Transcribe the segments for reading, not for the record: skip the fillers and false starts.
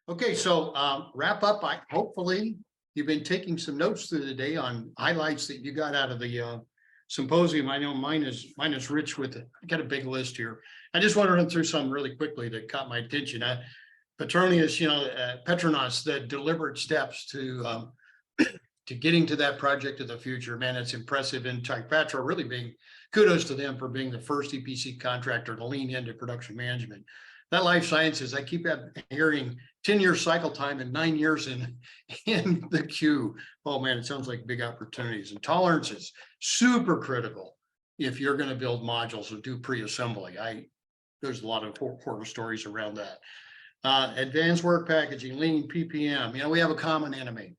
Okay, so wrap up. Hopefully you've been taking some notes through the day on highlights that you got out of the symposium. I know mine is rich with it. I got a big list here. I just want to run through some really quickly that caught my attention. Petronius, Petronas, the deliberate steps to getting to that project of the future. Man, it's impressive. And Tripatra really being kudos to them for being the first EPC contractor to lean into production management. That life sciences, I keep hearing 10-year cycle time and 9 years in the queue. Oh man, it sounds like big opportunities. And tolerance is super critical if you're going to build modules or do pre-assembly. There's a lot of horror stories around that. Advanced work packaging, lean, PPM. We have a common enemy.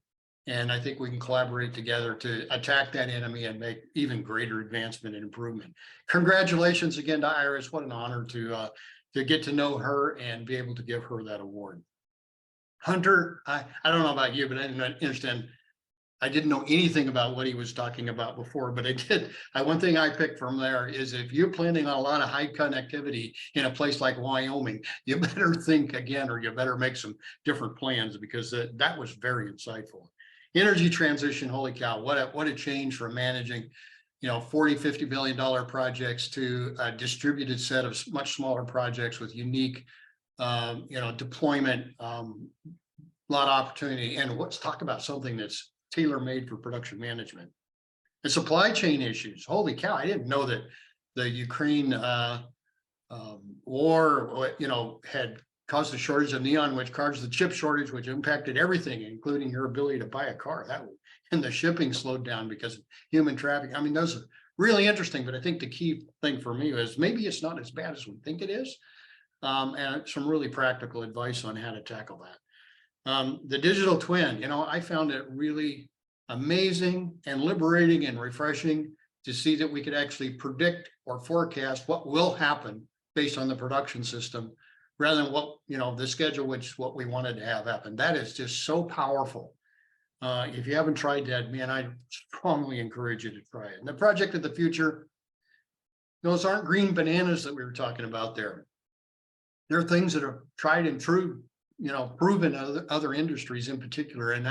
And I think we can collaborate together to attack that enemy and make even greater advancement and improvement. Congratulations again to Iris. What an honor to get to know her and be able to give her that award. Hunter, I don't know about you, but I didn't understand. I didn't know anything about what he was talking about before, but I did. One thing I picked from there is if you're planning on a lot of high connectivity in a place like Wyoming, you better think again, or you better make some different plans, because that was very insightful. Energy transition, holy cow, what a change from managing $40-50 billion projects to a distributed set of much smaller projects with unique deployment, a lot of opportunity. And let's talk about something that's tailor-made for production management. And supply chain issues, holy cow, I didn't know that the Ukraine war had caused a shortage of neon, which caused the chip shortage, which impacted everything, including your ability to buy a car. And the shipping slowed down because of human trafficking. I mean, those are really interesting, but I think the key thing for me is maybe it's not as bad as we think it is. And some really practical advice on how to tackle that. The digital twin, I found it really amazing and liberating and refreshing to see that we could actually predict or forecast what will happen based on the production system, rather than what, the schedule, which is what we wanted to have happen. That is just so powerful. If you haven't tried that, man, I strongly encourage you to try it. And the project of the future, those aren't green bananas that we were talking about there. There are things that are tried and true, proven in other industries in particular. And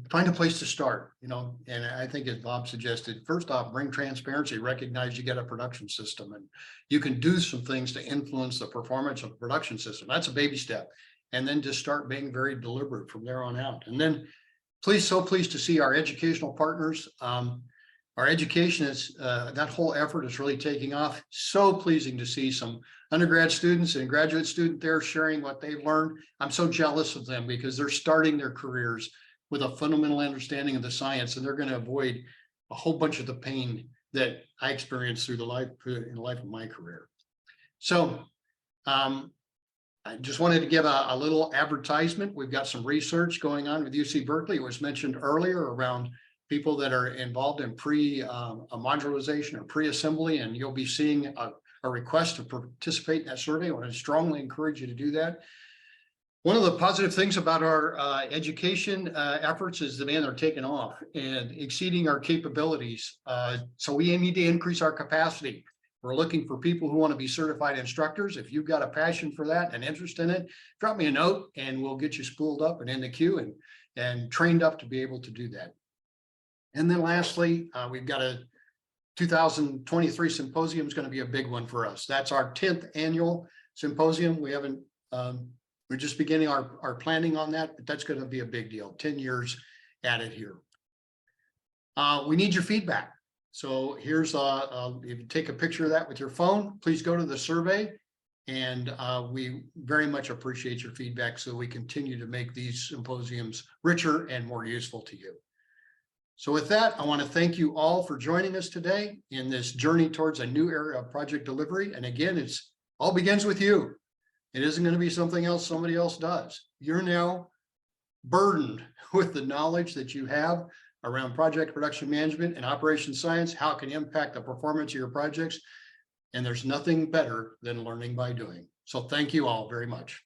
find a place to start, and I think, as Bob suggested, first off, bring transparency, recognize you get a production system and you can do some things to influence the performance of the production system. That's a baby step. And then just start being very deliberate from there on out. And then so pleased to see our educational partners. Our education is, that whole effort is really taking off. So pleasing to see some undergrad students and graduate students there sharing what they've learned. I'm so jealous of them because they're starting their careers with a fundamental understanding of the science, and they're going to avoid a whole bunch of the pain that I experienced in the life of my career. So I just wanted to give a little advertisement. We've got some research going on with UC Berkeley. It was mentioned earlier around people that are involved in modularization or pre-assembly, and you'll be seeing a request to participate in that survey. I want to strongly encourage you to do that. One of the positive things about our education efforts is the they're taking off and exceeding our capabilities. So we need to increase our capacity. We're looking for people who want to be certified instructors. If you've got a passion for that and interest in it, drop me a note and we'll get you spooled up and in the queue and trained up to be able to do that. And then lastly, we've got a 2023 symposium is going to be a big one for us. That's our 10th annual symposium. We're just beginning our planning on that, but that's going to be a big deal. 10 years at it here. We need your feedback. So here's if you take a picture of that with your phone, please go to the survey, and we very much appreciate your feedback so we continue to make these symposiums richer and more useful to you. So with that, I want to thank you all for joining us today in this journey towards a new era of project delivery. And again, it's all begins with you. It isn't going to be something else somebody else does. You're now burdened with the knowledge that you have around project production management and operations science, how it can impact the performance of your projects. And there's nothing better than learning by doing. So thank you all very much.